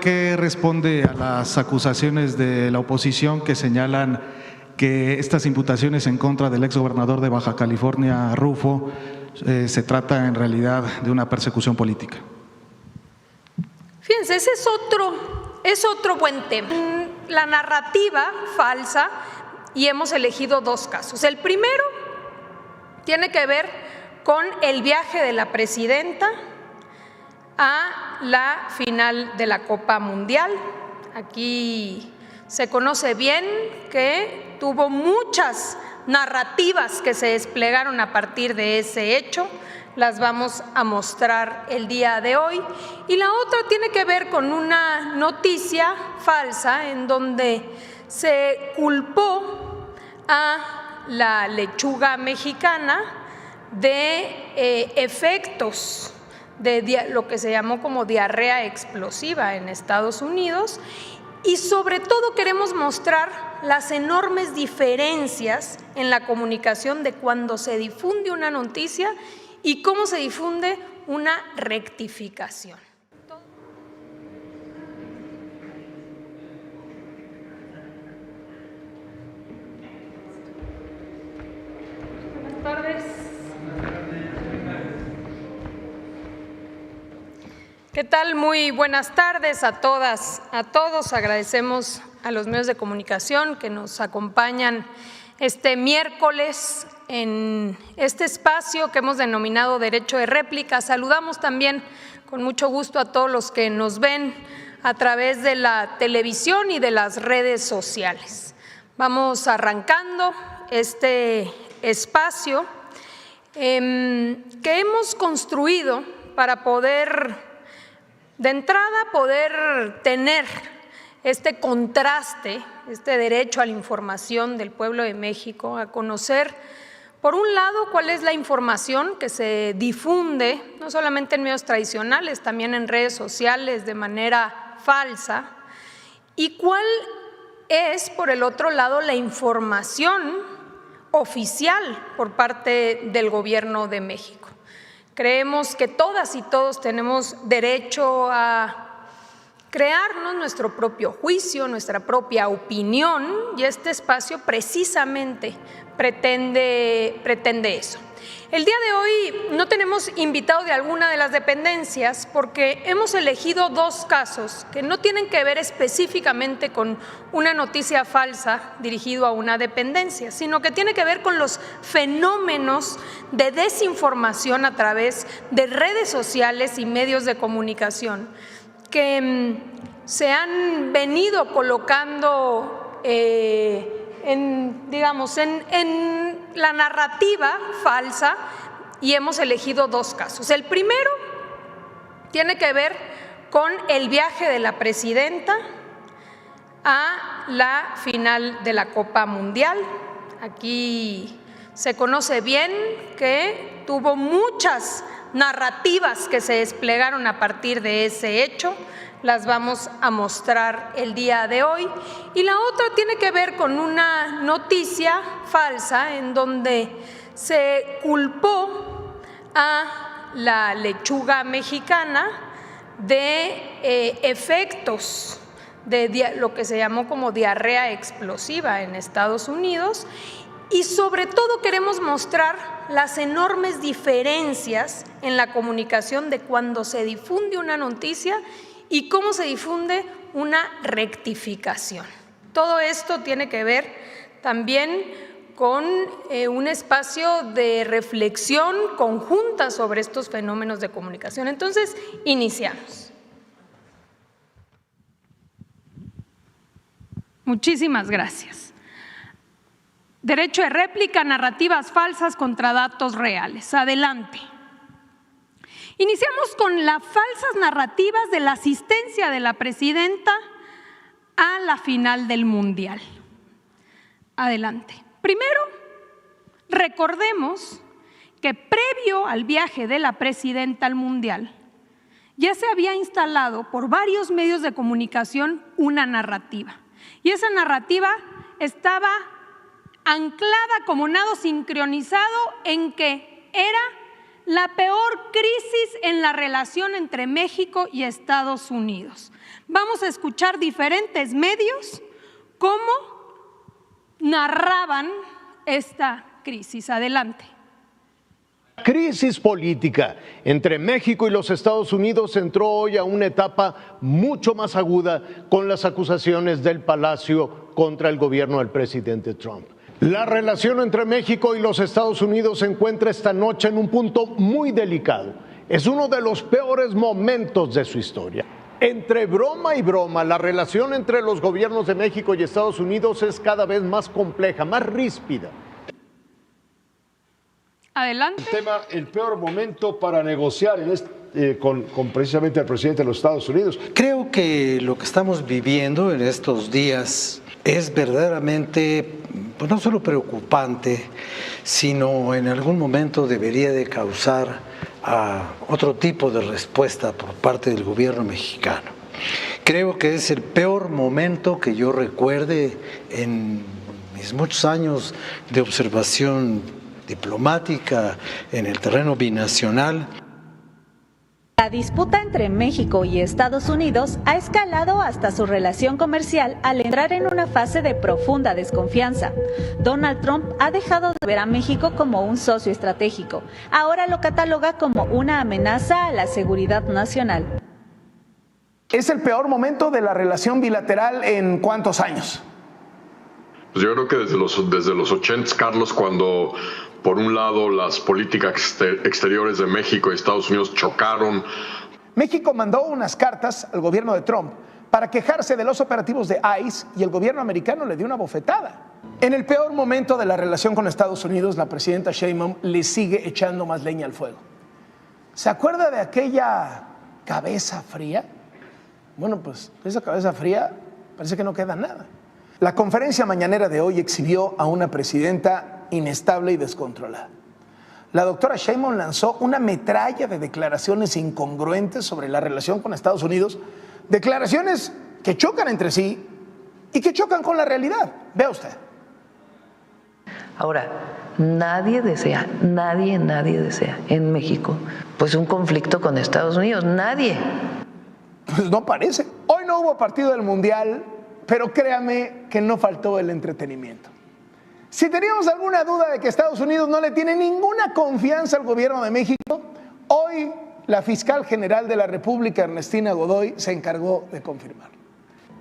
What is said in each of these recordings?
¿Qué responde a las acusaciones de la oposición que señalan que estas imputaciones en contra del exgobernador de Baja California, Rufo, se trata en realidad de una persecución política? Fíjense, ese es otro buen tema. La narrativa falsa, y hemos elegido dos casos. El primero tiene que ver con el viaje de la presidenta a la final de la Copa Mundial. Aquí se conoce bien que tuvo muchas narrativas que se desplegaron a partir de ese hecho. Las vamos a mostrar el día de hoy. Y la otra tiene que ver con una noticia falsa en donde se culpó a la lechuga mexicana de efectos de lo que se llamó como diarrea explosiva en Estados Unidos, y sobre todo queremos mostrar las enormes diferencias en la comunicación de cuando se difunde una noticia y cómo se difunde una rectificación. Buenas tardes. ¿Qué tal? Muy buenas tardes a todas, a todos. Agradecemos a los medios de comunicación que nos acompañan este miércoles en este espacio que hemos denominado Derecho de Réplica. Saludamos también con mucho gusto a todos los que nos ven a través de la televisión y de las redes sociales. Vamos arrancando este espacio que hemos construido para poder, de entrada, poder tener este contraste, este derecho a la información del pueblo de México, a conocer, por un lado, cuál es la información que se difunde, no solamente en medios tradicionales, también en redes sociales de manera falsa, y cuál es, por el otro lado, la información oficial por parte del Gobierno de México. Creemos que todas y todos tenemos derecho a crearnos nuestro propio juicio, nuestra propia opinión, y este espacio precisamente pretende eso. El día de hoy no tenemos invitado de alguna de las dependencias porque hemos elegido dos casos que no tienen que ver específicamente con una noticia falsa dirigido a una dependencia, sino que tiene que ver con los fenómenos de desinformación a través de redes sociales y medios de comunicación que se han venido colocando en la narrativa falsa, y hemos elegido dos casos. El primero tiene que ver con el viaje de la presidenta a la final de la Copa Mundial. Aquí se conoce bien que tuvo muchas narrativas que se desplegaron a partir de ese hecho. Las vamos a mostrar el día de hoy. Y la otra tiene que ver con una noticia falsa en donde se culpó a la lechuga mexicana de efectos de lo que se llamó como diarrea explosiva en Estados Unidos, y sobre todo queremos mostrar las enormes diferencias en la comunicación de cuando se difunde una noticia y cómo se difunde una rectificación. Todo esto tiene que ver también con un espacio de reflexión conjunta sobre estos fenómenos de comunicación. Entonces, iniciamos. Muchísimas gracias. Derecho de réplica, narrativas falsas contra datos reales. Adelante. Iniciamos con las falsas narrativas de la asistencia de la presidenta a la final del Mundial. Adelante. Primero, recordemos que previo al viaje de la presidenta al Mundial, ya se había instalado por varios medios de comunicación una narrativa. Y esa narrativa estaba anclada como nado sincronizado en que era la peor crisis en la relación entre México y Estados Unidos. Vamos a escuchar diferentes medios cómo narraban esta crisis. Adelante. Crisis política entre México y los Estados Unidos entró hoy a una etapa mucho más aguda con las acusaciones del Palacio contra el gobierno del presidente Trump. La relación entre México y los Estados Unidos se encuentra esta noche en un punto muy delicado. Es uno de los peores momentos de su historia. Entre broma y broma, la relación entre los gobiernos de México y Estados Unidos es cada vez más compleja, más ríspida. Adelante. El peor momento para negociar con precisamente el presidente de los Estados Unidos. Creo que lo que estamos viviendo en estos días es verdaderamente, pues no solo preocupante, sino en algún momento debería de causar otro tipo de respuesta por parte del gobierno mexicano. Creo que es el peor momento que yo recuerde en mis muchos años de observación diplomática en el terreno binacional. La disputa entre México y Estados Unidos ha escalado hasta su relación comercial al entrar en una fase de profunda desconfianza. Donald Trump ha dejado de ver a México como un socio estratégico. Ahora lo cataloga como una amenaza a la seguridad nacional. ¿Es el peor momento de la relación bilateral en cuántos años? Pues yo creo que desde los 80, Carlos, cuando por un lado las políticas exteriores de México y Estados Unidos chocaron. México mandó unas cartas al gobierno de Trump para quejarse de los operativos de ICE y el gobierno americano le dio una bofetada. En el peor momento de la relación con Estados Unidos, la presidenta Sheinbaum le sigue echando más leña al fuego. ¿Se acuerda de aquella cabeza fría? Bueno, pues esa cabeza fría parece que no queda nada. La conferencia mañanera de hoy exhibió a una presidenta inestable y descontrolada. La doctora Sheinbaum lanzó una metralla de declaraciones incongruentes sobre la relación con Estados Unidos, declaraciones que chocan entre sí y que chocan con la realidad. Vea usted. Ahora, nadie desea en México pues un conflicto con Estados Unidos, nadie. Pues no parece. Hoy no hubo partido del Mundial, pero créame que no faltó el entretenimiento. Si teníamos alguna duda de que Estados Unidos no le tiene ninguna confianza al gobierno de México, hoy la fiscal general de la República, Ernestina Godoy, se encargó de confirmar.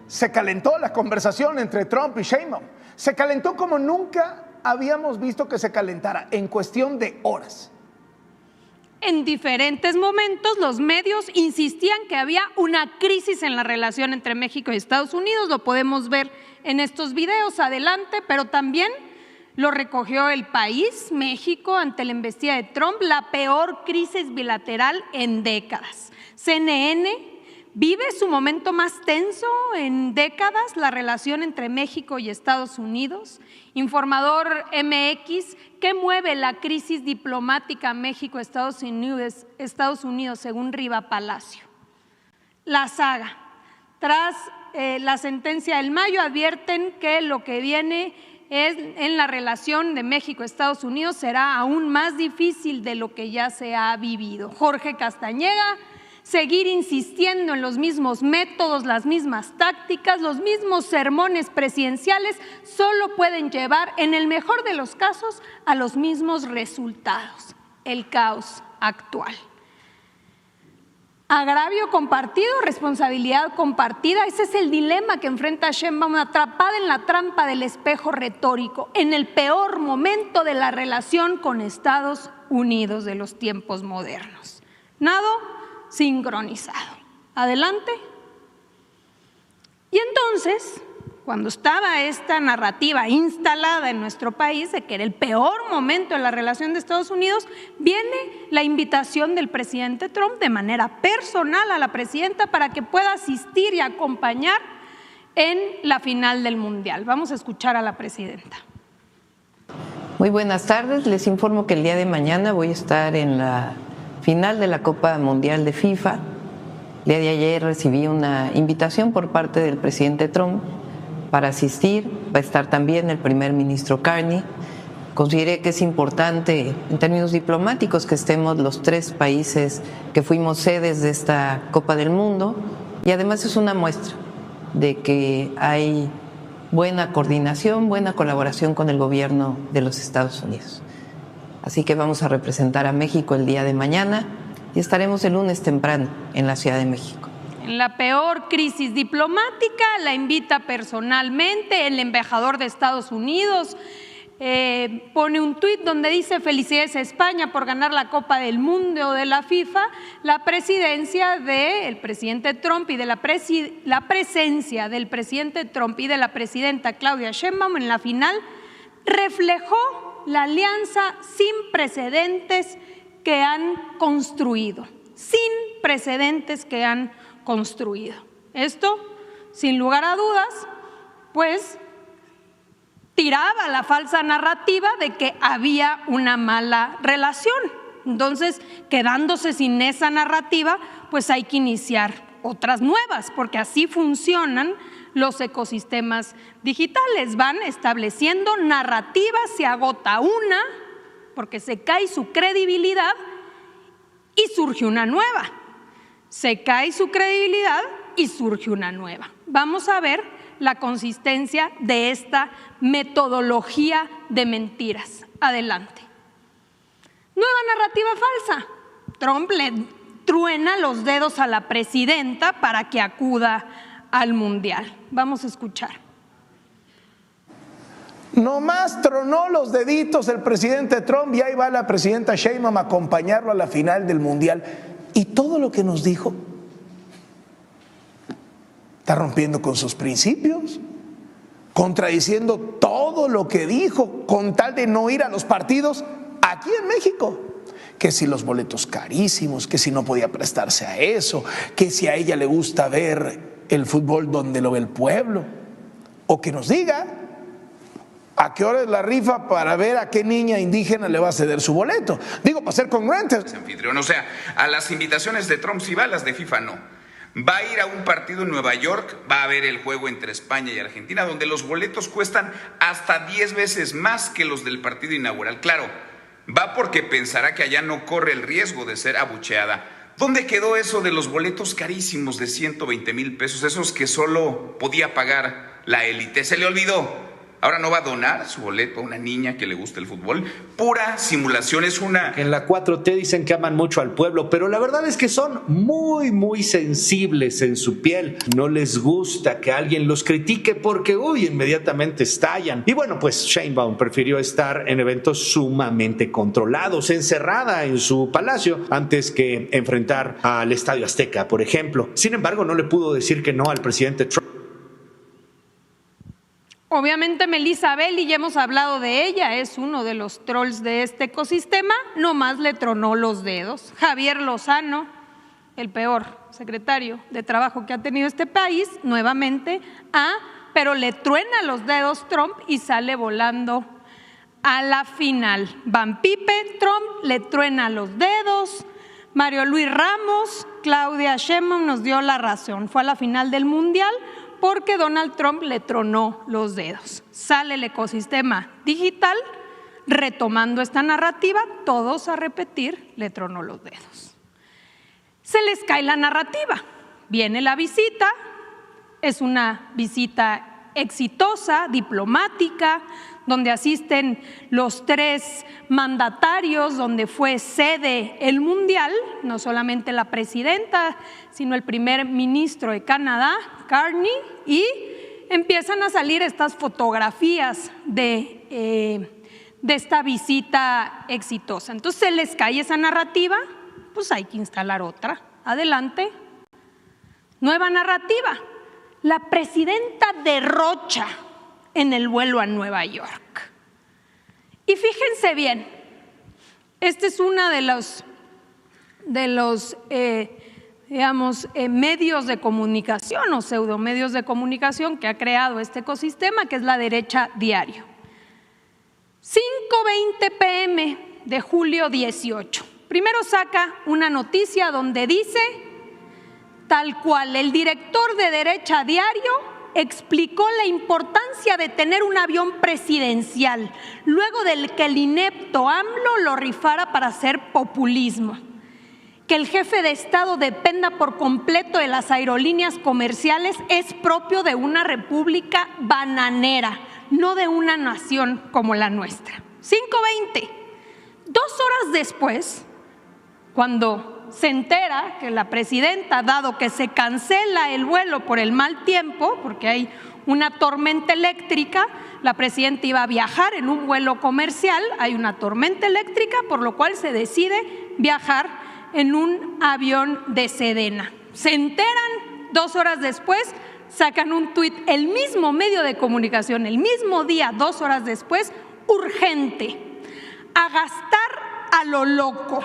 Se calentó la conversación entre Trump y Sheinbaum. Se calentó como nunca habíamos visto que se calentara, en cuestión de horas. En diferentes momentos los medios insistían que había una crisis en la relación entre México y Estados Unidos, lo podemos ver en estos videos, adelante, pero también lo recogió El País, México, ante la embestida de Trump, la peor crisis bilateral en décadas. CNN vive su momento más tenso en décadas, la relación entre México y Estados Unidos. Informador MX, ¿qué mueve la crisis diplomática México-Estados Unidos según Riva Palacio? La saga. Tras la sentencia del Mayo advierten que lo que viene en la relación de México-Estados Unidos será aún más difícil de lo que ya se ha vivido. Jorge Castañeda, seguir insistiendo en los mismos métodos, las mismas tácticas, los mismos sermones presidenciales solo pueden llevar, en el mejor de los casos, a los mismos resultados, el caos actual. Agravio compartido, responsabilidad compartida, ese es el dilema que enfrenta Sheinbaum, atrapada en la trampa del espejo retórico, en el peor momento de la relación con Estados Unidos de los tiempos modernos. Nado sincronizado. Adelante. Y entonces, cuando estaba esta narrativa instalada en nuestro país de que era el peor momento de la relación de Estados Unidos, viene la invitación del presidente Trump de manera personal a la presidenta para que pueda asistir y acompañar en la final del Mundial. Vamos a escuchar a la presidenta. Muy buenas tardes, les informo que el día de mañana voy a estar en la final de la Copa Mundial de FIFA. El día de ayer recibí una invitación por parte del presidente Trump para asistir. Va a estar también el primer ministro Carney Consideré que es importante en términos diplomáticos que estemos los 3 países que fuimos sedes de esta Copa del Mundo, y además es una muestra de que hay buena coordinación, buena colaboración con el gobierno de los Estados Unidos. Así que vamos a representar a México el día de mañana y estaremos el lunes temprano en la Ciudad de México. En la peor crisis diplomática la invita personalmente el embajador de Estados Unidos. Pone un tuit donde dice: felicidades a España por ganar la Copa del Mundo de la FIFA. La presidencia del presidente Trump y de la presencia del presidente Trump y de la presidenta Claudia Sheinbaum en la final reflejó la alianza sin precedentes que han construido. Esto, sin lugar a dudas, pues tiraba la falsa narrativa de que había una mala relación. Entonces, quedándose sin esa narrativa, pues hay que iniciar otras nuevas, porque así funcionan los ecosistemas digitales. Van estableciendo narrativas, se agota una, porque se cae su credibilidad y surge una nueva. Se cae su credibilidad y surge una nueva. Vamos a ver la consistencia de esta metodología de mentiras. Adelante. Nueva narrativa falsa. Trump le truena los dedos a la presidenta para que acuda al Mundial. Vamos a escuchar. Nomás tronó los deditos el presidente Trump y ahí va la presidenta Sheinbaum a acompañarlo a la final del Mundial. Y todo lo que nos dijo está rompiendo con sus principios, contradiciendo todo lo que dijo con tal de no ir a los partidos aquí en México. Que si los boletos carísimos, que si no podía prestarse a eso, que si a ella le gusta ver el fútbol donde lo ve el pueblo, o que nos diga a qué hora es la rifa para ver a qué niña indígena le va a ceder su boleto. Digo, para ser congruentes. Anfitrión, o sea, a las invitaciones de Trump sí va, a las de FIFA no. Va a ir a un partido en Nueva York, va a ver el juego entre España y Argentina, donde los boletos cuestan hasta 10 veces más que los del partido inaugural. Claro, va porque pensará que allá no corre el riesgo de ser abucheada. ¿Dónde quedó eso de los boletos carísimos de 120,000 pesos? Esos que solo podía pagar la élite. Se le olvidó. Ahora no va a donar su boleto a una niña que le gusta el fútbol. Pura simulación, es una... En la 4T dicen que aman mucho al pueblo, pero la verdad es que son muy sensibles en su piel. No les gusta que alguien los critique porque, inmediatamente estallan. Y bueno, pues Sheinbaum prefirió estar en eventos sumamente controlados, encerrada en su palacio, antes que enfrentar al Estadio Azteca, por ejemplo. Sin embargo, no le pudo decir que no al presidente Trump. Obviamente Melissa Belli, ya hemos hablado de ella, es uno de los trolls de este ecosistema, nomás le tronó los dedos. Javier Lozano, el peor secretario de Trabajo que ha tenido este país, nuevamente, pero le truena los dedos Trump y sale volando a la final. Van Pipe, Trump le truena los dedos. Mario Luis Ramos, Claudia Sheinbaum nos dio la razón, fue a la final del Mundial porque Donald Trump le tronó los dedos. Sale el ecosistema digital, retomando esta narrativa, todos a repetir, le tronó los dedos. Se les cae la narrativa, viene la visita, es una visita exitosa, diplomática, donde asisten los 3 mandatarios, donde fue sede el Mundial, no solamente la presidenta, sino el primer ministro de Canadá, Carney, y empiezan a salir estas fotografías de esta visita exitosa. Entonces se les cae esa narrativa, pues hay que instalar otra. Adelante. Nueva narrativa. La presidenta derrocha en el vuelo a Nueva York. Y fíjense bien, este es uno de los medios de comunicación o pseudomedios de comunicación que ha creado este ecosistema, que es La Derecha Diario. 5:20 p.m. de julio 18. Primero saca una noticia donde dice, tal cual, el director de Derecha Diario explicó la importancia de tener un avión presidencial, luego del que el inepto AMLO lo rifara para hacer populismo. Que el jefe de Estado dependa por completo de las aerolíneas comerciales es propio de una república bananera, no de una nación como la nuestra. 5:20. 2 horas después, cuando se entera que la presidenta, dado que se cancela el vuelo por el mal tiempo, porque hay una tormenta eléctrica, la presidenta iba a viajar en un vuelo comercial, hay una tormenta eléctrica, por lo cual se decide viajar en un avión de Sedena. Se enteran 2 horas después, sacan un tuit, el mismo medio de comunicación, el mismo día, 2 horas después, urgente, a gastar a lo loco.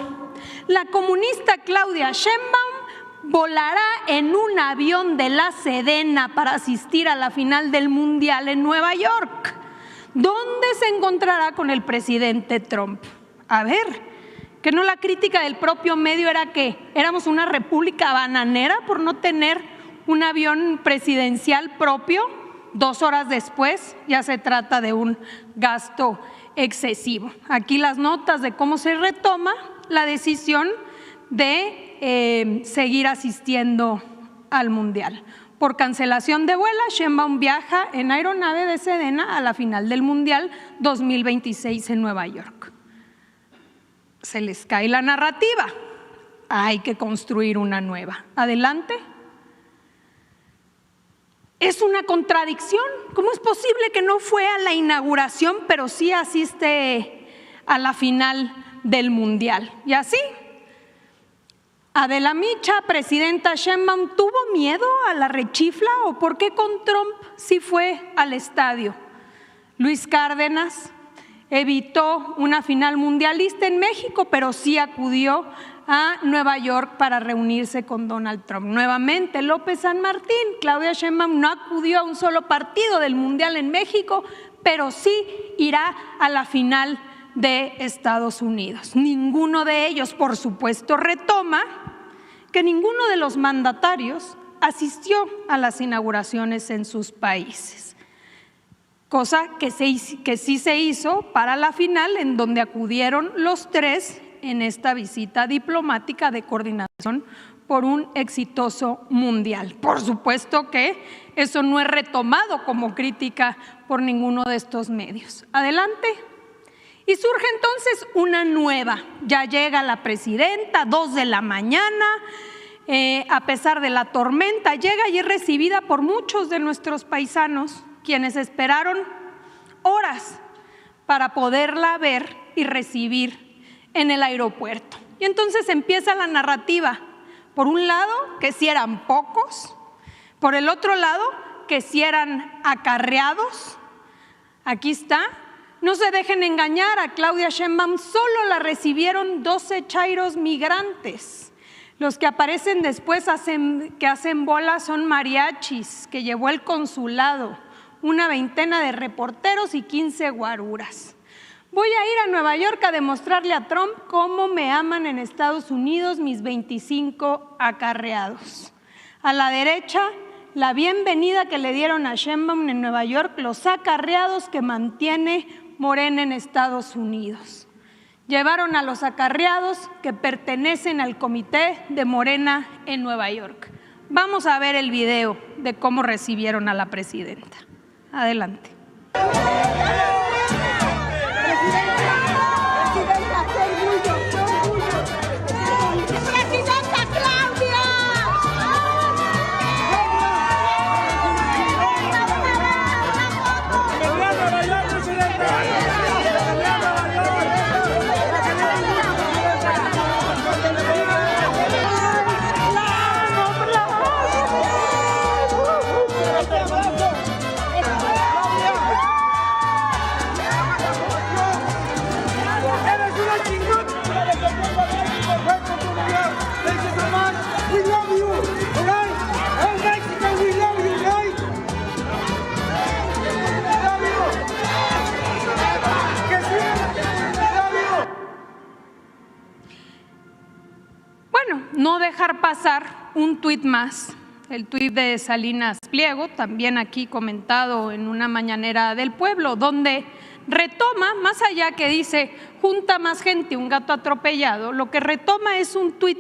La comunista Claudia Sheinbaum volará en un avión de la Sedena para asistir a la final del Mundial en Nueva York, donde se encontrará con el presidente Trump. A ver, que no la crítica del propio medio era que éramos una república bananera por no tener un avión presidencial propio. 2 horas después ya se trata de un gasto excesivo. Aquí las notas de cómo se retoma la decisión de seguir asistiendo al Mundial. Por cancelación de vuelo, Sheinbaum viaja en aeronave de Sedena a la final del Mundial 2026 en Nueva York. Se les cae la narrativa. Hay que construir una nueva. Adelante. Es una contradicción. ¿Cómo es posible que no fue a la inauguración, pero sí asiste a la final del Mundial? Y así, Adela Micha, presidenta Sheinbaum, ¿tuvo miedo a la rechifla o por qué con Trump sí fue al estadio? Luis Cárdenas evitó una final mundialista en México, pero sí acudió a Nueva York para reunirse con Donald Trump. Nuevamente, López San Martín, Claudia Sheinbaum no acudió a un solo partido del Mundial en México, pero sí irá a la final de Estados Unidos. Ninguno de ellos, por supuesto, retoma que ninguno de los mandatarios asistió a las inauguraciones en sus países, cosa que sí se hizo para la final, en donde acudieron los 3 en esta visita diplomática de coordinación por un exitoso mundial. Por supuesto que eso no es retomado como crítica por ninguno de estos medios. Adelante. Y surge entonces una nueva. Ya llega la presidenta, 2 de la mañana, a pesar de la tormenta, llega y es recibida por muchos de nuestros paisanos, quienes esperaron horas para poderla ver y recibir en el aeropuerto. Y entonces empieza la narrativa. Por un lado, que si eran pocos, por el otro lado, que si eran acarreados. Aquí está. No se dejen engañar, a Claudia Sheinbaum solo la recibieron 12 chairos migrantes. Los que aparecen después que hacen bola son mariachis, que llevó el consulado, una veintena de reporteros y 15 guaruras. Voy a ir a Nueva York a demostrarle a Trump cómo me aman en Estados Unidos mis 25 acarreados. A la derecha, la bienvenida que le dieron a Sheinbaum en Nueva York, los acarreados que mantiene Morena en Estados Unidos. Llevaron a los acarreados que pertenecen al comité de Morena en Nueva York. Vamos a ver el video de cómo recibieron a la presidenta. Adelante. No dejar pasar un tuit más, el tuit de Salinas Pliego, también aquí comentado en una mañanera del Pueblo, donde retoma, más allá que dice junta más gente, un gato atropellado, lo que retoma es un tuit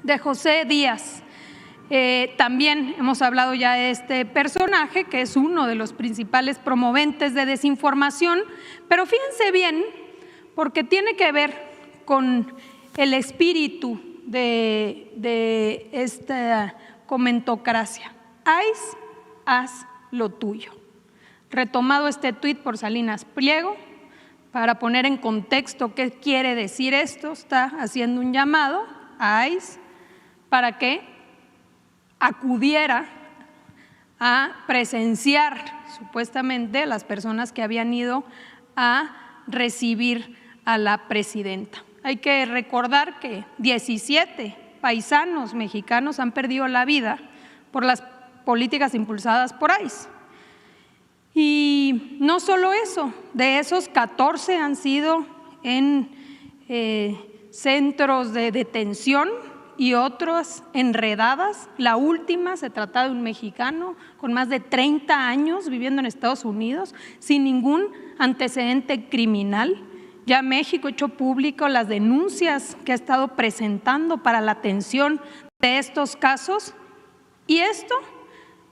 de José Díaz. También hemos hablado ya de este personaje, que es uno de los principales promoventes de desinformación, pero fíjense bien, porque tiene que ver con el espíritu de esta comentocracia. Haz lo tuyo. Retomado este tuit por Salinas Pliego, para poner en contexto qué quiere decir esto, está haciendo un llamado a ICE para que acudiera a presenciar supuestamente a las personas que habían ido a recibir a la presidenta. Hay que recordar que 17 paisanos mexicanos han perdido la vida por las políticas impulsadas por ICE. Y no solo eso, de esos 14 han sido en centros de detención y otras enredadas. La última se trata de un mexicano con más de 30 años viviendo en Estados Unidos sin ningún antecedente criminal. Ya México ha hecho público las denuncias que ha estado presentando para la atención de estos casos, y esto,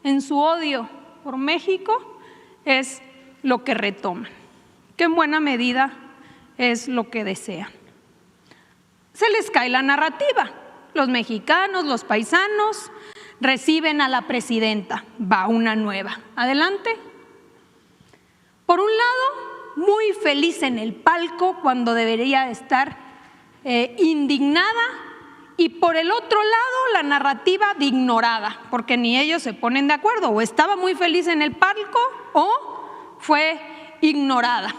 en su odio por México, es lo que retoman, que en buena medida es lo que desean. Se les cae la narrativa. Los mexicanos, los paisanos, reciben a la presidenta. Va una nueva. Adelante. Por un lado, muy feliz en el palco cuando debería estar indignada, y por el otro lado la narrativa de ignorada, porque ni ellos se ponen de acuerdo, o estaba muy feliz en el palco o fue ignorada.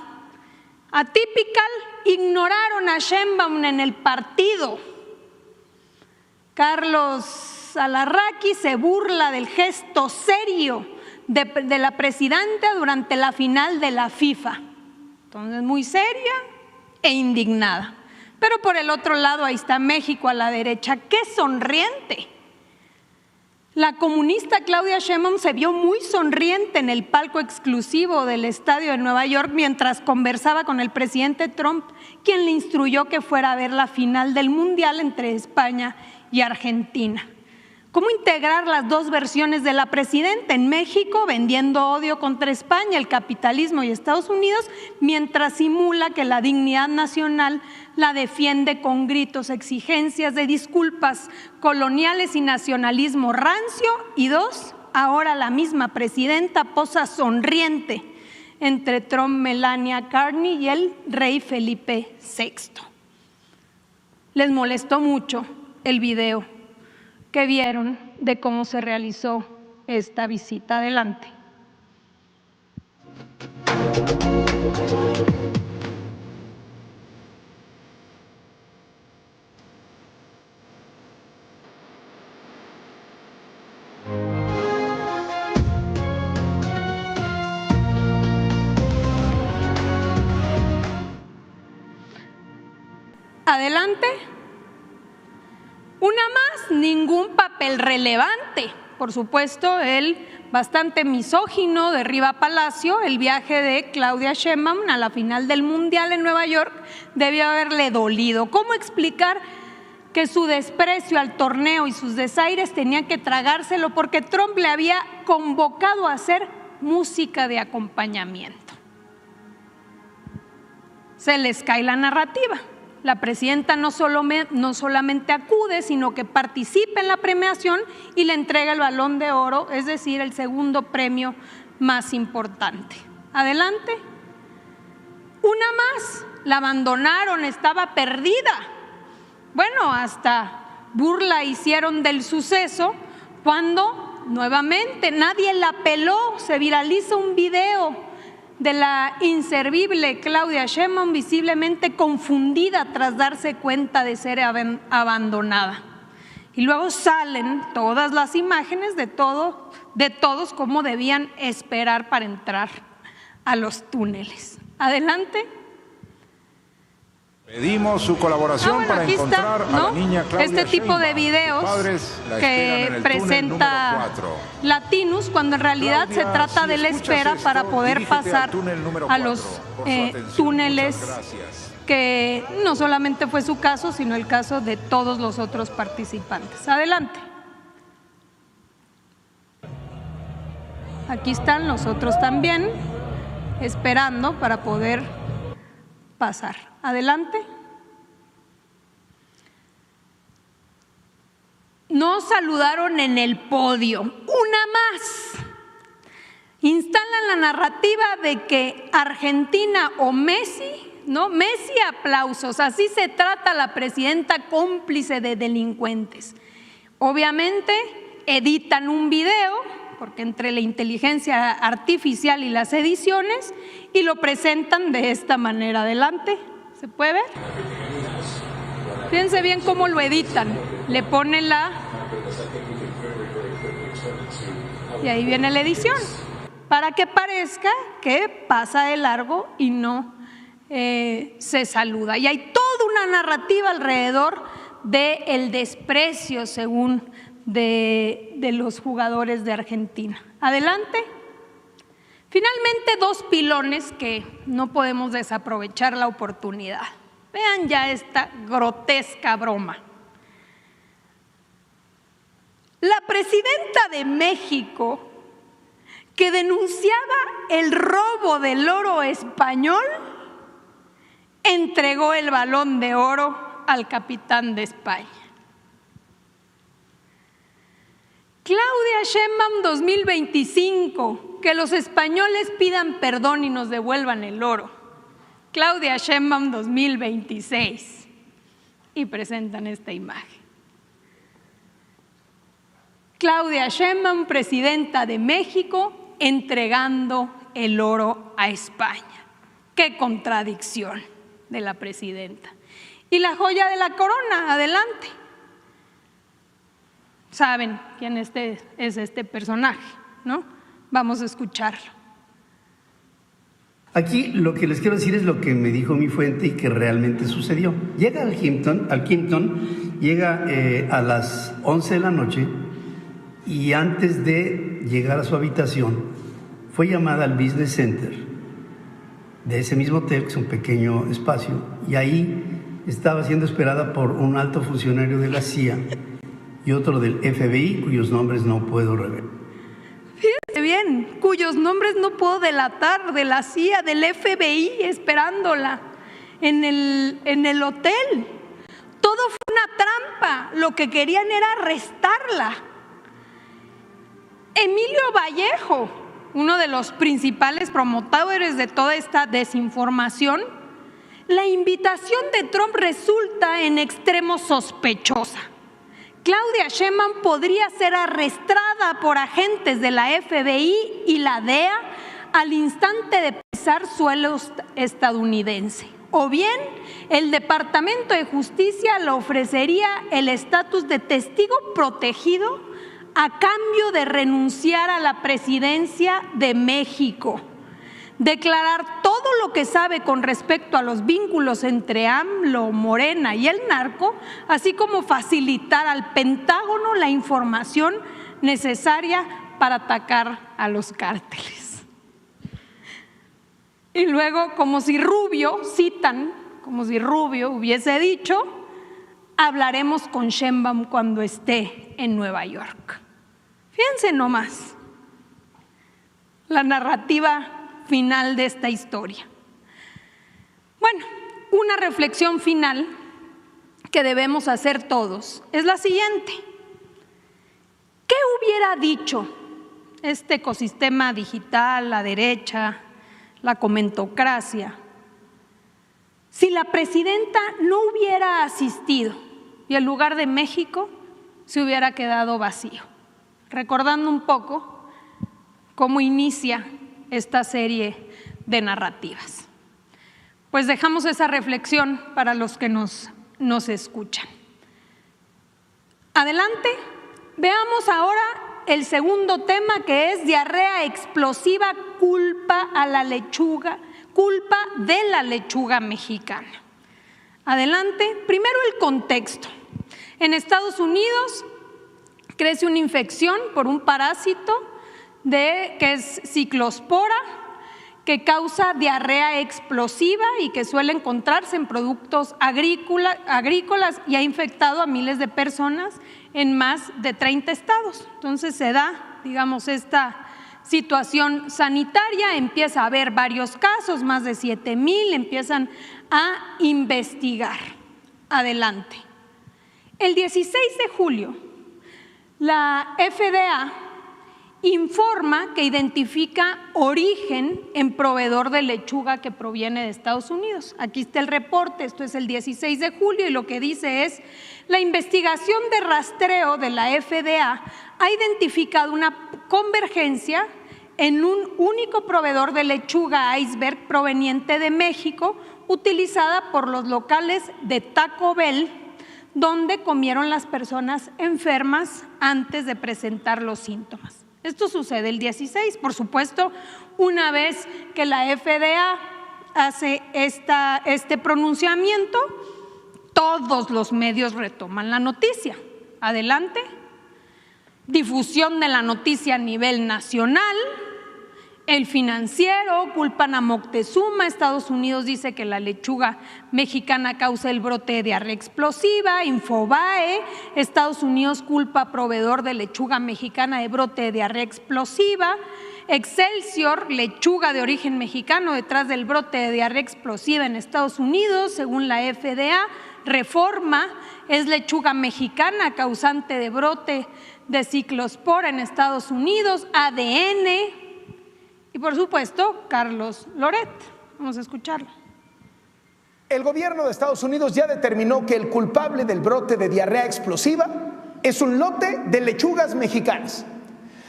Atypical, ignoraron a Sheinbaum en el partido. Carlos Alarraqui se burla del gesto serio de la presidenta durante la final de la FIFA. Entonces, muy seria e indignada. Pero por el otro lado, ahí está México a la derecha, ¡qué sonriente! La comunista Claudia Sheinbaum se vio muy sonriente en el palco exclusivo del estadio de Nueva York mientras conversaba con el presidente Trump, quien le instruyó que fuera a ver la final del Mundial entre España y Argentina. ¿Cómo integrar las dos versiones de la presidenta? En México, vendiendo odio contra España, el capitalismo y Estados Unidos, mientras simula que la dignidad nacional la defiende con gritos, exigencias de disculpas coloniales y nacionalismo rancio. Y dos, ahora la misma presidenta posa sonriente entre Trump, Melania, Carney y el rey Felipe VI. Les molestó mucho el video que vieron de cómo se realizó esta visita. Adelante. Adelante. Una más, ningún papel relevante. Por supuesto, el bastante misógino de Riva Palacio, el viaje de Claudia Sheinbaum a la final del Mundial en Nueva York debió haberle dolido. ¿Cómo explicar que su desprecio al torneo y sus desaires tenían que tragárselo porque Trump le había convocado a hacer música de acompañamiento? Se les cae la narrativa. La presidenta no solamente acude, sino que participa en la premiación y le entrega el Balón de Oro, es decir, el segundo premio más importante. Adelante. Una más, la abandonaron, estaba perdida. Bueno, hasta burla hicieron del suceso cuando nuevamente nadie la peló, se viraliza un video de la inservible Claudia Sheinbaum visiblemente confundida tras darse cuenta de ser abandonada. Y luego salen todas las imágenes de todos como debían esperar para entrar a los túneles. Adelante. Pedimos su colaboración para encontrar a la niña Claudia este tipo de videos que presenta Latinus, cuando en realidad se trata de la espera para poder pasar a los túneles, que no solamente fue su caso, sino el caso de todos los otros participantes. Adelante. Aquí están los otros también, esperando para poder pasar. Adelante. No saludaron en el podio. Una más. Instalan la narrativa de que Argentina o Messi, ¿no? Messi, aplausos. Así se trata a la presidenta cómplice de delincuentes. Obviamente editan un video, porque entre la inteligencia artificial y las ediciones, y lo presentan de esta manera. Adelante, ¿se puede ver? Fíjense bien cómo lo editan. Le ponen y ahí viene la edición, para que parezca que pasa de largo y no se saluda. Y hay toda una narrativa alrededor del desprecio, según de los jugadores de Argentina. Adelante. Finalmente, dos pilones que no podemos desaprovechar la oportunidad. Vean ya esta grotesca broma. La presidenta de México, que denunciaba el robo del oro español, entregó el Balón de Oro al capitán de España. Claudia Sheinbaum 2025, que los españoles pidan perdón y nos devuelvan el oro. Claudia Sheinbaum 2026, y presentan esta imagen. Claudia Sheinbaum, presidenta de México, entregando el oro a España. ¡Qué contradicción de la presidenta! Y la joya de la corona, adelante. Saben quién es este personaje, ¿no? Vamos a escucharlo. Aquí lo que les quiero decir es lo que me dijo mi fuente y que realmente sucedió. Llega al Kimpton, llega a las 11 de la noche, y antes de llegar a su habitación fue llamada al Business Center de ese mismo hotel, que es un pequeño espacio, y ahí estaba siendo esperada por un alto funcionario de la CIA y otro del FBI, cuyos nombres no puedo revelar. Fíjense bien, cuyos nombres no puedo delatar, de la CIA, del FBI, esperándola en el hotel. Todo fue una trampa, lo que querían era arrestarla. Emilio Vallejo, uno de los principales promotores de toda esta desinformación, la invitación de Trump resulta en extremo sospechosa. Claudia Sheinbaum podría ser arrestada por agentes de la FBI y la DEA al instante de pisar suelo estadounidense. O bien, el Departamento de Justicia le ofrecería el estatus de testigo protegido a cambio de renunciar a la presidencia de México, declarar todo lo que sabe con respecto a los vínculos entre AMLO, Morena y el narco, así como facilitar al Pentágono la información necesaria para atacar a los cárteles. Y luego, como si Rubio, citan, como si Rubio hubiese dicho, hablaremos con Sheinbaum cuando esté en Nueva York. Fíjense nomás la narrativa final de esta historia. Bueno, una reflexión final que debemos hacer todos es la siguiente. ¿Qué hubiera dicho este ecosistema digital, la derecha, la comentocracia, si la presidenta no hubiera asistido y el lugar de México se hubiera quedado vacío? Recordando un poco cómo inicia esta serie de narrativas. Pues dejamos esa reflexión para los que nos escuchan. Adelante, veamos ahora el segundo tema, que es diarrea explosiva, culpa de la lechuga mexicana. Adelante. Primero el contexto. En Estados Unidos crece una infección por un parásito que es ciclospora, que causa diarrea explosiva y que suele encontrarse en productos agrícolas y ha infectado a miles de personas en más de 30 estados. Entonces se da, digamos, esta situación sanitaria, empieza a haber varios casos, más de 7,000, empiezan a investigar. Adelante. El 16 de julio, la FDA informa que identifica origen en proveedor de lechuga que proviene de Estados Unidos. Aquí está el reporte, esto es el 16 de julio y lo que dice es: la investigación de rastreo de la FDA ha identificado una convergencia en un único proveedor de lechuga iceberg proveniente de México, utilizada por los locales de Taco Bell, donde comieron las personas enfermas antes de presentar los síntomas. Esto sucede el 16, por supuesto, una vez que la FDA hace este pronunciamiento, todos los medios retoman la noticia. Adelante. Difusión de la noticia a nivel nacional. El Financiero culpan a Moctezuma. Estados Unidos dice que la lechuga mexicana causa el brote de diarrea explosiva. Infobae, Estados Unidos culpa a proveedor de lechuga mexicana de brote de diarrea explosiva. Excelsior, lechuga de origen mexicano detrás del brote de diarrea explosiva en Estados Unidos, según la FDA. Reforma, es lechuga mexicana causante de brote de ciclospora en Estados Unidos. ADN. Y por supuesto, Carlos Loret. Vamos a escucharlo. El gobierno de Estados Unidos ya determinó que el culpable del brote de diarrea explosiva es un lote de lechugas mexicanas.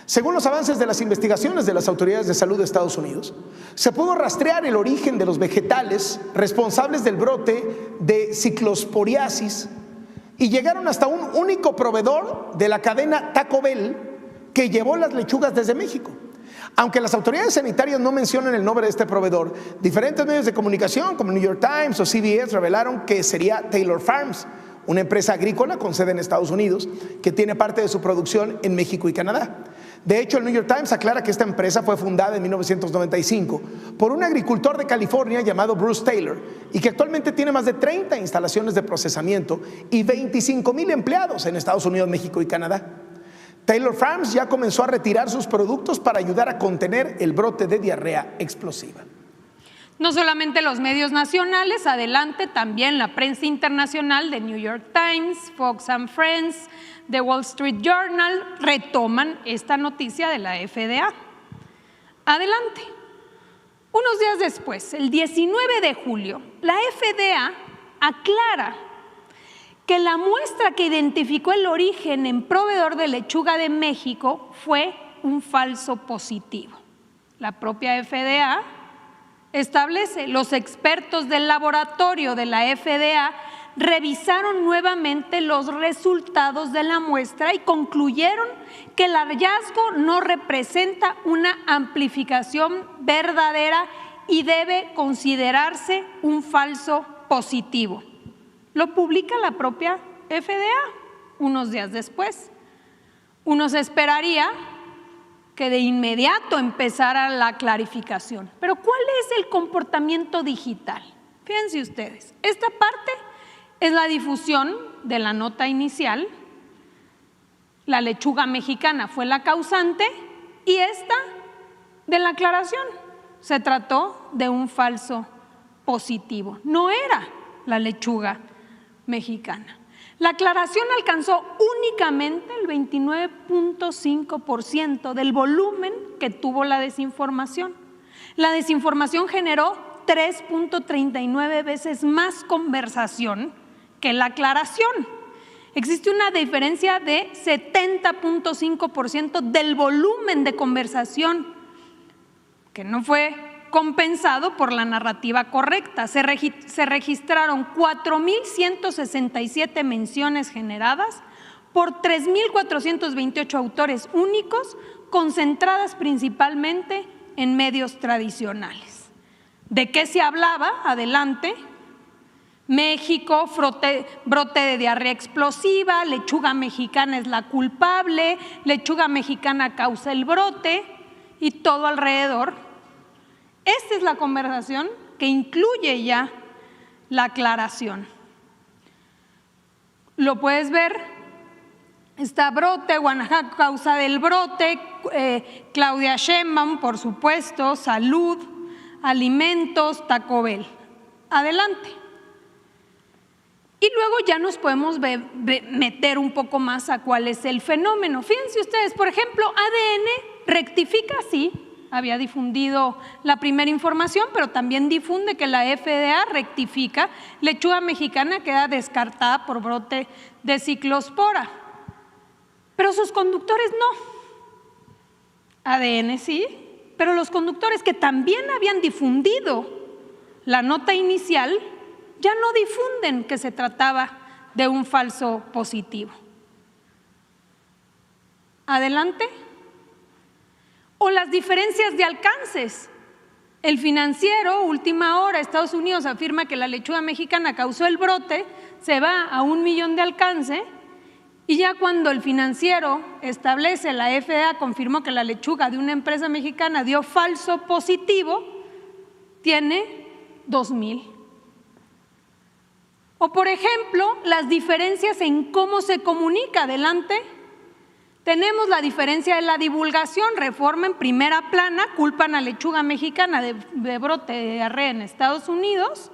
Según los avances de las investigaciones de las autoridades de salud de Estados Unidos, se pudo rastrear el origen de los vegetales responsables del brote de ciclosporiasis y llegaron hasta un único proveedor de la cadena Taco Bell que llevó las lechugas desde México. Aunque las autoridades sanitarias no mencionan el nombre de este proveedor, diferentes medios de comunicación como New York Times o CBS revelaron que sería Taylor Farms, una empresa agrícola con sede en Estados Unidos que tiene parte de su producción en México y Canadá. De hecho, el New York Times aclara que esta empresa fue fundada en 1995 por un agricultor de California llamado Bruce Taylor y que actualmente tiene más de 30 instalaciones de procesamiento y 25,000 empleados en Estados Unidos, México y Canadá. Taylor Farms ya comenzó a retirar sus productos para ayudar a contener el brote de diarrea explosiva. No solamente los medios nacionales, adelante, también la prensa internacional de New York Times, Fox and Friends, The Wall Street Journal retoman esta noticia de la FDA. Adelante. Unos días después, el 19 de julio, la FDA aclara que la muestra que identificó el origen en proveedor de lechuga de México fue un falso positivo. La propia FDA establece, los expertos del laboratorio de la FDA revisaron nuevamente los resultados de la muestra y concluyeron que el hallazgo no representa una amplificación verdadera y debe considerarse un falso positivo. Lo publica la propia FDA unos días después. Uno se esperaría que de inmediato empezara la clarificación. Pero ¿cuál es el comportamiento digital? Fíjense ustedes, esta parte es la difusión de la nota inicial, la lechuga mexicana fue la causante y esta de la aclaración. Se trató de un falso positivo, no era la lechuga mexicana. La aclaración alcanzó únicamente el 29.5% del volumen que tuvo la desinformación. La desinformación generó 3.39 veces más conversación que la aclaración. Existe una diferencia de 70.5% del volumen de conversación que no fue compensado por la narrativa correcta. Se registraron 4.167 menciones generadas por 3.428 autores únicos, concentradas principalmente en medios tradicionales. ¿De qué se hablaba? Adelante. México, brote de diarrea explosiva, lechuga mexicana es la culpable, lechuga mexicana causa el brote y todo alrededor. Esta es la conversación que incluye ya la aclaración. Lo puedes ver, está brote, Guanajuato causa del brote, Claudia Sheinbaum, por supuesto, salud, alimentos, Taco Bell. Adelante. Y luego ya nos podemos meter un poco más a cuál es el fenómeno. Fíjense ustedes, por ejemplo, ADN rectifica, sí, había difundido la primera información, pero también difunde que la FDA rectifica, lechuga mexicana queda descartada por brote de ciclospora. Pero sus conductores no. ADN sí, pero los conductores que también habían difundido la nota inicial ya no difunden que se trataba de un falso positivo. Adelante. O las diferencias de alcances. El Financiero, última hora, Estados Unidos afirma que la lechuga mexicana causó el brote, se va a 1 millón de alcance, y ya cuando el Financiero establece, la FDA confirmó que la lechuga de una empresa mexicana dio falso positivo, tiene 2,000. O por ejemplo, las diferencias en cómo se comunica. Adelante. Tenemos la diferencia de la divulgación. Reforma en primera plana, culpan a lechuga mexicana de brote de diarrea en Estados Unidos,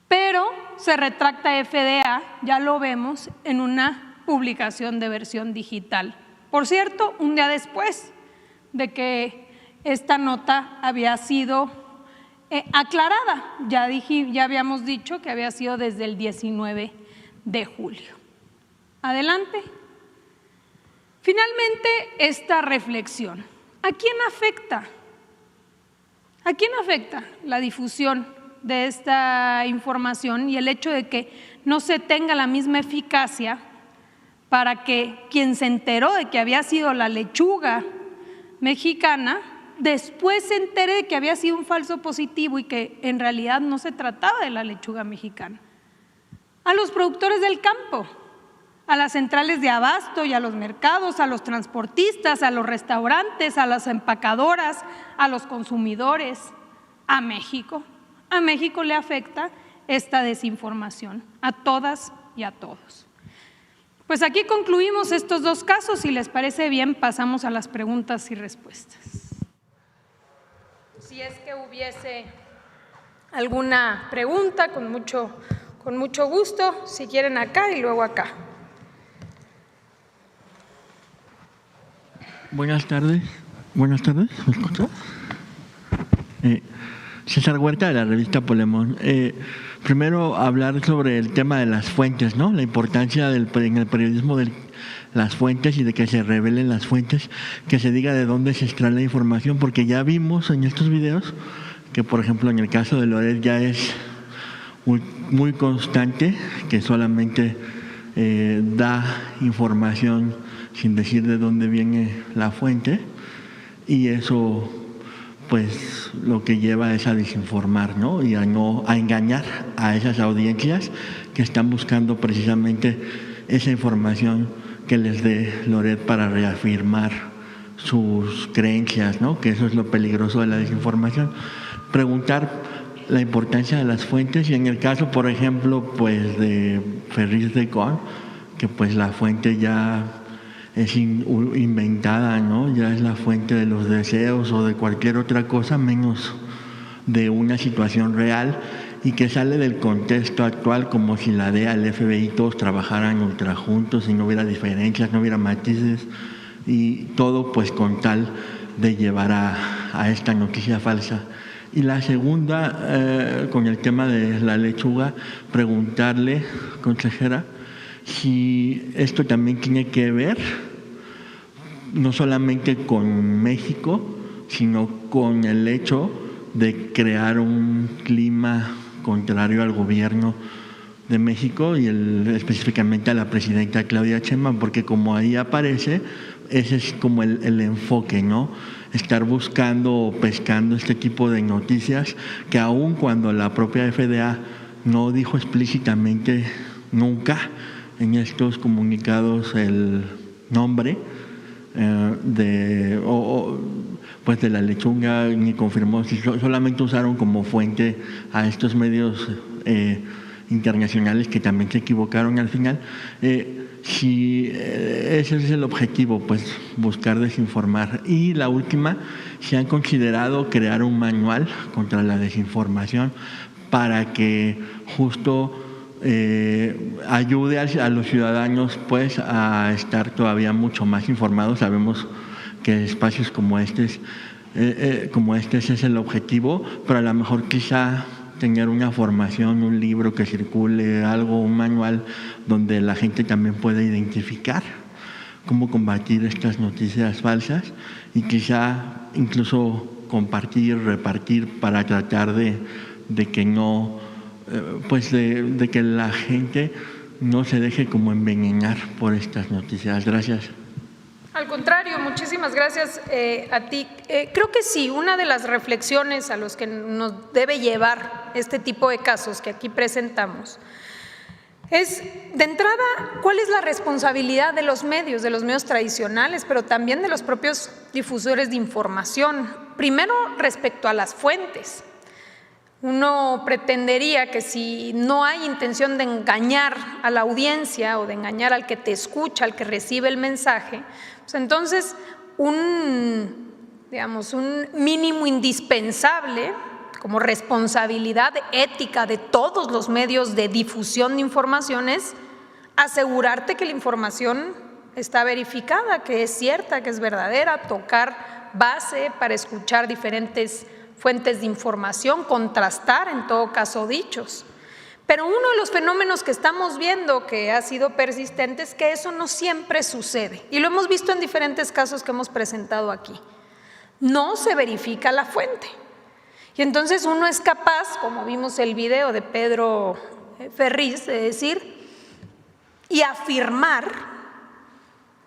pero se retracta FDA, ya lo vemos, en una publicación de versión digital. Por cierto, un día después de que esta nota había sido aclarada, ya habíamos dicho que había sido desde el 19 de julio. Adelante. Finalmente, esta reflexión. ¿A quién afecta? ¿A quién afecta la difusión de esta información y el hecho de que no se tenga la misma eficacia para que quien se enteró de que había sido la lechuga mexicana después se entere de que había sido un falso positivo y que en realidad no se trataba de la lechuga mexicana? A los productores del campo, a las centrales de abasto y a los mercados, a los transportistas, a los restaurantes, a las empacadoras, a los consumidores, a México. A México le afecta esta desinformación, a todas y a todos. Pues aquí concluimos estos dos casos. Si les parece bien, pasamos a las preguntas y respuestas. Si es que hubiese alguna pregunta, con mucho gusto, si quieren acá y luego acá. Buenas tardes. Buenas tardes. ¿Me escuchas? César Huerta, de la revista Polemón. Primero, hablar sobre el tema de las fuentes, ¿no? La importancia en el periodismo de las fuentes y de que se revelen las fuentes, que se diga de dónde se extrae la información, porque ya vimos en estos videos que, por ejemplo, en el caso de Loret ya es muy constante, que solamente da información sin decir de dónde viene la fuente, y eso pues lo que lleva es a desinformar, ¿no? Y a engañar a esas audiencias que están buscando precisamente esa información que les dé Loret para reafirmar sus creencias, ¿no? Que eso es lo peligroso de la desinformación. Preguntar la importancia de las fuentes, y en el caso, por ejemplo, pues de Ferriz de Con, que pues la fuente ya es inventada, ¿no? Ya es la fuente de los deseos o de cualquier otra cosa, menos de una situación real, y que sale del contexto actual, como si la DEA, el FBI, todos trabajaran ultra juntos y no hubiera diferencias, no hubiera matices, y todo pues con tal de llevar a esta noticia falsa. Y la segunda, con el tema de la lechuga, preguntarle, consejera, si esto también tiene que ver no solamente con México, sino con el hecho de crear un clima contrario al gobierno de México y específicamente a la presidenta Claudia Sheinbaum, porque como ahí aparece, ese es como el enfoque, ¿no? Estar buscando o pescando este tipo de noticias que aun cuando la propia FDA no dijo explícitamente nunca en estos comunicados el nombre pues de la lechuga, ni confirmó, solamente usaron como fuente a estos medios internacionales que también se equivocaron al final. Si ese es el objetivo, pues buscar desinformar. Y la última, se han considerado crear un manual contra la desinformación para que justo ayude a los ciudadanos pues a estar todavía mucho más informados. Sabemos que espacios como este es el objetivo, pero a lo mejor quizá tener una formación, un libro que circule, algo, un manual donde la gente también pueda identificar cómo combatir estas noticias falsas y quizá incluso compartir, repartir para tratar de que no, pues de que la gente no se deje como envenenar por estas noticias. Gracias. Al contrario, muchísimas gracias a ti. Creo que sí, una de las reflexiones a los que nos debe llevar este tipo de casos que aquí presentamos es, de entrada, cuál es la responsabilidad de los medios tradicionales, pero también de los propios difusores de información. Primero, respecto a las fuentes. Uno pretendería que si no hay intención de engañar a la audiencia o de engañar al que te escucha, al que recibe el mensaje, pues entonces un mínimo indispensable como responsabilidad ética de todos los medios de difusión de información es asegurarte que la información está verificada, que es cierta, que es verdadera, tocar base para escuchar diferentes fuentes de información, contrastar en todo caso dichos. Pero uno de los fenómenos que estamos viendo que ha sido persistente es que eso no siempre sucede, y lo hemos visto en diferentes casos que hemos presentado aquí. No se verifica la fuente. Y entonces uno es capaz, como vimos el video de Pedro Ferriz, de decir y afirmar,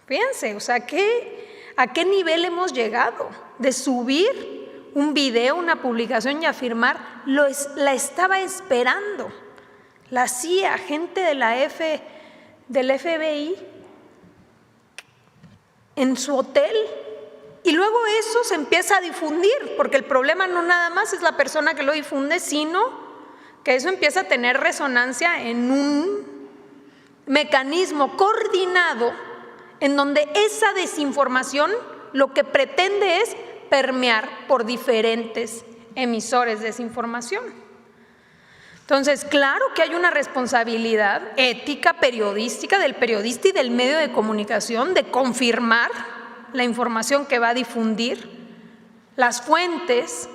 fíjense, o sea, ¿a qué nivel hemos llegado? De subir un video, una publicación y afirmar, la estaba esperando la CIA, gente de del FBI en su hotel, y luego eso se empieza a difundir, porque el problema no nada más es la persona que lo difunde, sino que eso empieza a tener resonancia en un mecanismo coordinado en donde esa desinformación lo que pretende es permear por diferentes emisores de esa información. Entonces, claro que hay una responsabilidad ética, periodística, del periodista y del medio de comunicación de confirmar la información que va a difundir, las fuentes,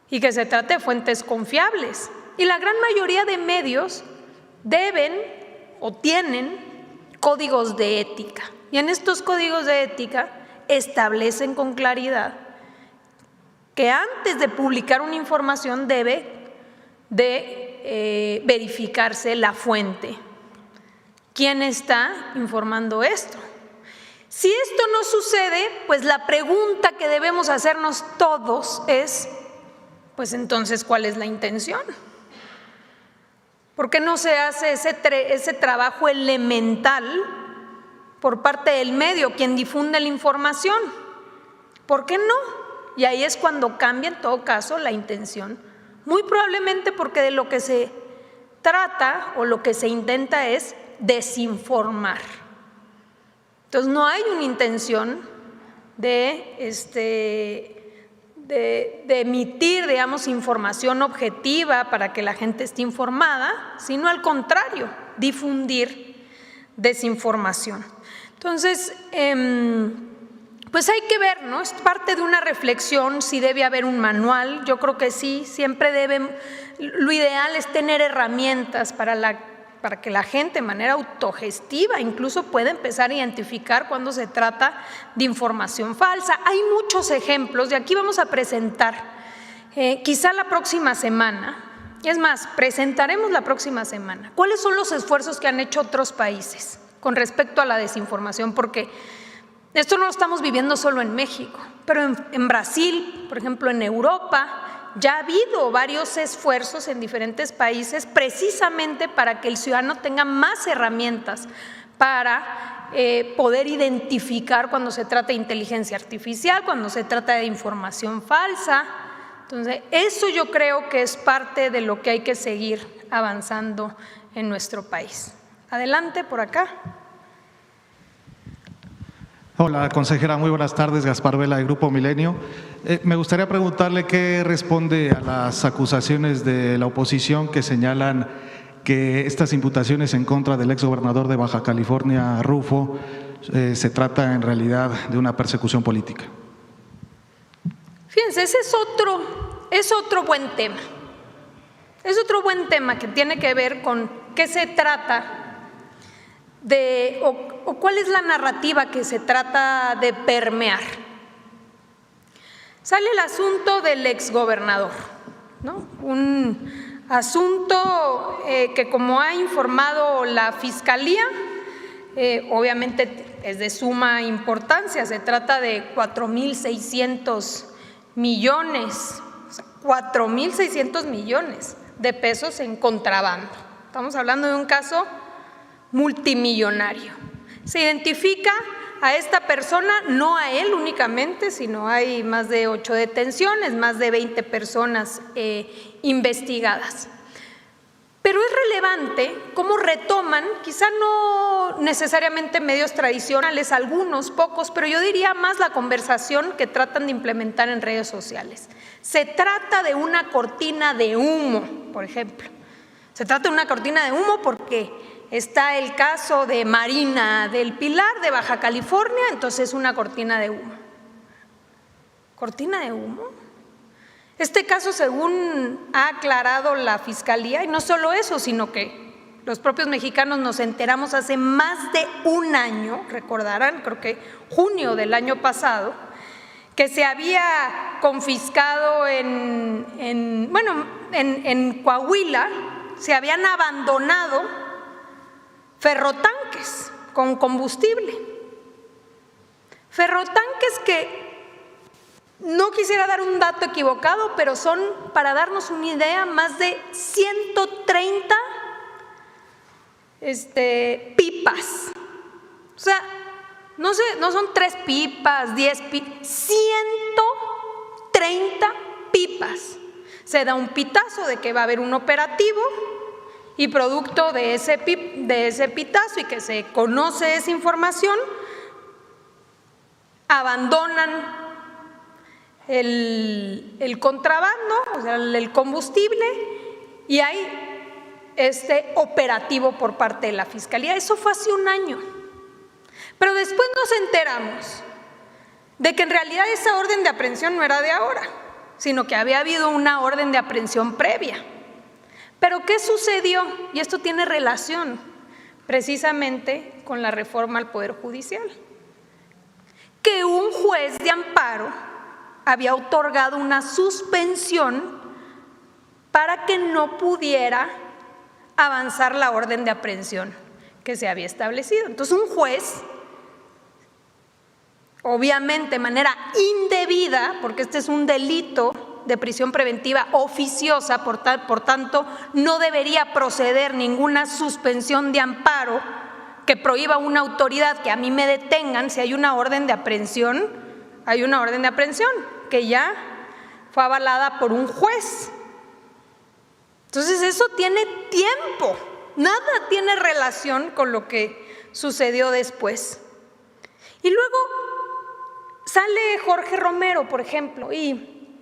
y que se trate de fuentes confiables. Y la gran mayoría de medios deben o tienen códigos de ética. Y en estos códigos de ética establecen con claridad que antes de publicar una información debe de verificarse la fuente. ¿Quién está informando esto? Si esto no sucede, pues la pregunta que debemos hacernos todos es, pues entonces, ¿cuál es la intención? ¿Por qué no se hace ese trabajo elemental por parte del medio, quien difunde la información? ¿Por qué no? Y ahí es cuando cambia en todo caso la intención. Muy probablemente porque de lo que se trata o lo que se intenta es desinformar. Entonces no hay una intención de emitir, digamos, información objetiva para que la gente esté informada, sino al contrario, difundir desinformación. Entonces, pues hay que ver, ¿no? Es parte de una reflexión si debe haber un manual. Yo creo que sí, siempre lo ideal es tener herramientas para que la gente de manera autogestiva incluso pueda empezar a identificar cuando se trata de información falsa. Hay muchos ejemplos y aquí vamos a presentar, quizá la próxima semana, es más, presentaremos la próxima semana, cuáles son los esfuerzos que han hecho otros países con respecto a la desinformación, porque Esto no lo estamos viviendo solo en México, pero en Brasil, por ejemplo, en Europa, ya ha habido varios esfuerzos en diferentes países precisamente para que el ciudadano tenga más herramientas para poder identificar cuando se trata de inteligencia artificial, cuando se trata de información falsa. Entonces, eso yo creo que es parte de lo que hay que seguir avanzando en nuestro país. Adelante, por acá. Hola, consejera, muy buenas tardes. Gaspar Vela, de Grupo Milenio. Me gustaría preguntarle qué responde a las acusaciones de la oposición que señalan que estas imputaciones en contra del exgobernador de Baja California, Rufo, se trata en realidad de una persecución política. Fíjense, ese es otro buen tema. Es otro buen tema que tiene que ver con qué se trata de, o cuál es la narrativa que se trata de permear. Sale el asunto del exgobernador, ¿no? Un asunto que, como ha informado la Fiscalía, obviamente es de suma importancia. Se trata de 4.600 millones, 4.600 millones de pesos en contrabando. Estamos hablando de un caso multimillonario. Se identifica a esta persona, no a él únicamente, sino hay más de 8 detenciones, más de 20 personas investigadas. Pero es relevante cómo retoman, quizá no necesariamente medios tradicionales, algunos, pocos, pero yo diría más la conversación que tratan de implementar en redes sociales. Se trata de una cortina de humo, por ejemplo. Se trata de una cortina de humo porque está el caso de Marina del Pilar, de Baja California, entonces es una cortina de humo. ¿Cortina de humo? Este caso, según ha aclarado la Fiscalía, y no solo eso, sino que los propios mexicanos nos enteramos hace más de un año, recordarán, creo que junio del año pasado, que se había confiscado en Coahuila, se habían abandonado ferrotanques con combustible. Ferrotanques que no quisiera dar un dato equivocado, pero son, para darnos una idea, más de 130 pipas. O sea, no son 3 pipas, 10 pipas, 130 pipas. Se da un pitazo de que va a haber un operativo y producto de ese pitazo y que se conoce esa información, abandonan el contrabando, o sea, el combustible, y hay este operativo por parte de la Fiscalía. Eso fue hace un año. Pero después nos enteramos de que en realidad esa orden de aprehensión no era de ahora, sino que había habido una orden de aprehensión previa. Pero ¿qué sucedió? Y esto tiene relación precisamente con la reforma al Poder Judicial. Que un juez de amparo había otorgado una suspensión para que no pudiera avanzar la orden de aprehensión que se había establecido. Entonces un juez, obviamente de manera indebida, porque este es un delito de prisión preventiva oficiosa, por tanto no debería proceder ninguna suspensión de amparo que prohíba a una autoridad que a mí me detengan. Si hay una orden de aprehensión, hay una orden de aprehensión que ya fue avalada por un juez. Entonces eso tiene tiempo, nada tiene relación con lo que sucedió después. Y luego sale Jorge Romero, por ejemplo, y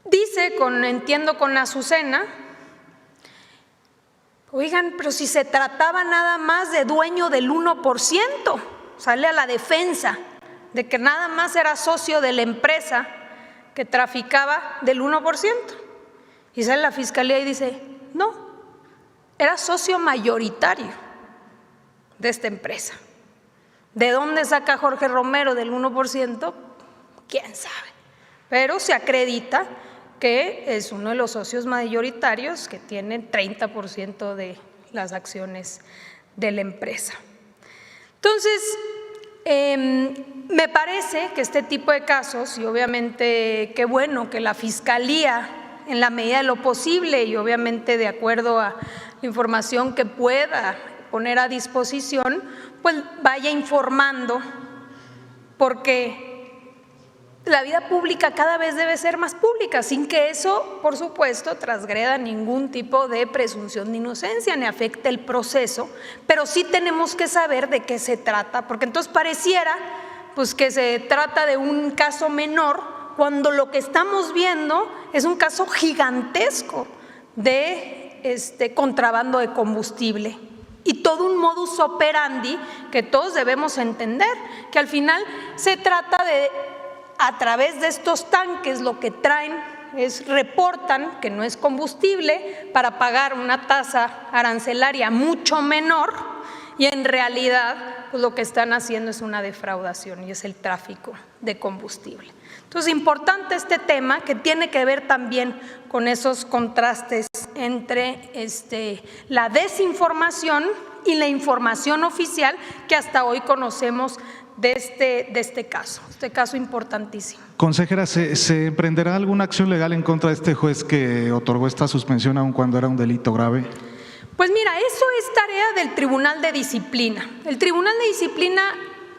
dice, entiendo con Azucena, oigan, pero si se trataba nada más de dueño del 1%, sale a la defensa de que nada más era socio de la empresa que traficaba del 1%. Y sale la Fiscalía y dice, no, era socio mayoritario de esta empresa. ¿De dónde saca Jorge Romero del 1%? ¿Quién sabe? Pero se acredita que es uno de los socios mayoritarios que tiene 30% de las acciones de la empresa. Entonces, Me parece que este tipo de casos, y obviamente qué bueno que la Fiscalía, en la medida de lo posible y obviamente de acuerdo a la información que pueda poner a disposición, pues vaya informando, porque la vida pública cada vez debe ser más pública, sin que eso, por supuesto, transgreda ningún tipo de presunción de inocencia ni afecte el proceso, pero sí tenemos que saber de qué se trata, porque entonces pareciera pues que se trata de un caso menor, cuando lo que estamos viendo es un caso gigantesco de contrabando de combustible y todo un modus operandi que todos debemos entender, que al final se trata de, a través de estos tanques, lo que traen reportan que no es combustible para pagar una tasa arancelaria mucho menor, y en realidad pues lo que están haciendo es una defraudación y es el tráfico de combustible. Entonces, importante este tema, que tiene que ver también con esos contrastes entre la desinformación y la información oficial que hasta hoy conocemos de este caso importantísimo. Consejera, ¿se emprenderá alguna acción legal en contra de este juez que otorgó esta suspensión aun cuando era un delito grave? Pues mira, eso es tarea del Tribunal de Disciplina. El Tribunal de Disciplina,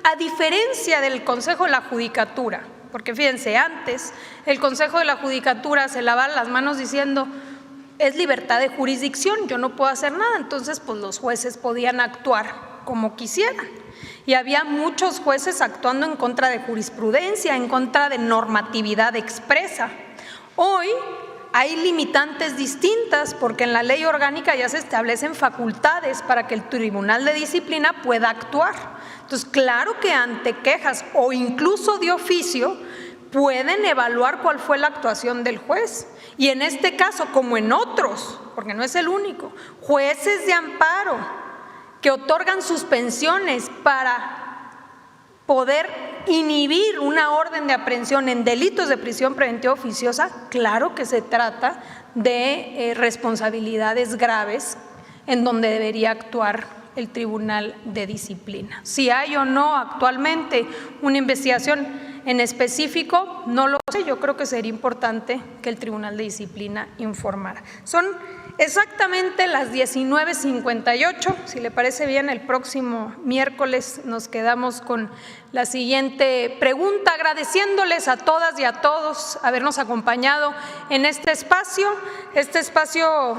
a diferencia del Consejo de la Judicatura, porque fíjense, antes el Consejo de la Judicatura se lavaba las manos diciendo es libertad de jurisdicción, yo no puedo hacer nada, entonces pues los jueces podían actuar como quisieran. Y había muchos jueces actuando en contra de jurisprudencia, en contra de normatividad expresa. Hoy hay limitantes distintas, porque en la ley orgánica ya se establecen facultades para que el Tribunal de Disciplina pueda actuar. Entonces, claro que ante quejas o incluso de oficio pueden evaluar cuál fue la actuación del juez. Y en este caso, como en otros, porque no es el único, jueces de amparo que otorgan suspensiones para poder inhibir una orden de aprehensión en delitos de prisión preventiva oficiosa, claro que se trata de responsabilidades graves en donde debería actuar el Tribunal de Disciplina. Si hay o no actualmente una investigación en específico, no lo sé, yo creo que sería importante que el Tribunal de Disciplina informara. Son exactamente las 19:58, si le parece bien, el próximo miércoles nos quedamos con la siguiente pregunta, agradeciéndoles a todas y a todos habernos acompañado en este espacio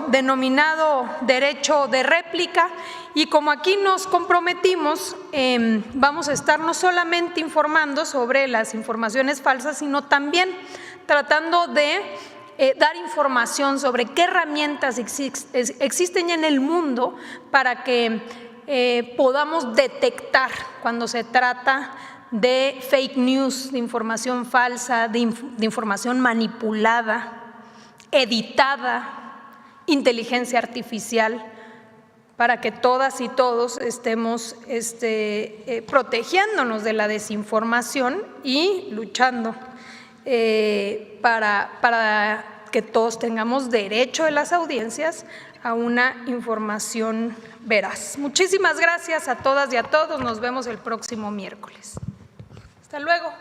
denominado Derecho de Réplica, y como aquí nos comprometimos, vamos a estar no solamente informando sobre las informaciones falsas, sino también tratando de dar información sobre qué herramientas existen ya en el mundo para que podamos detectar cuando se trata de fake news, de información falsa, de información manipulada, editada, inteligencia artificial, para que todas y todos estemos protegiéndonos de la desinformación y luchando para que todos tengamos derecho de las audiencias a una información veraz. Muchísimas gracias a todas y a todos. Nos vemos el próximo miércoles. Hasta luego.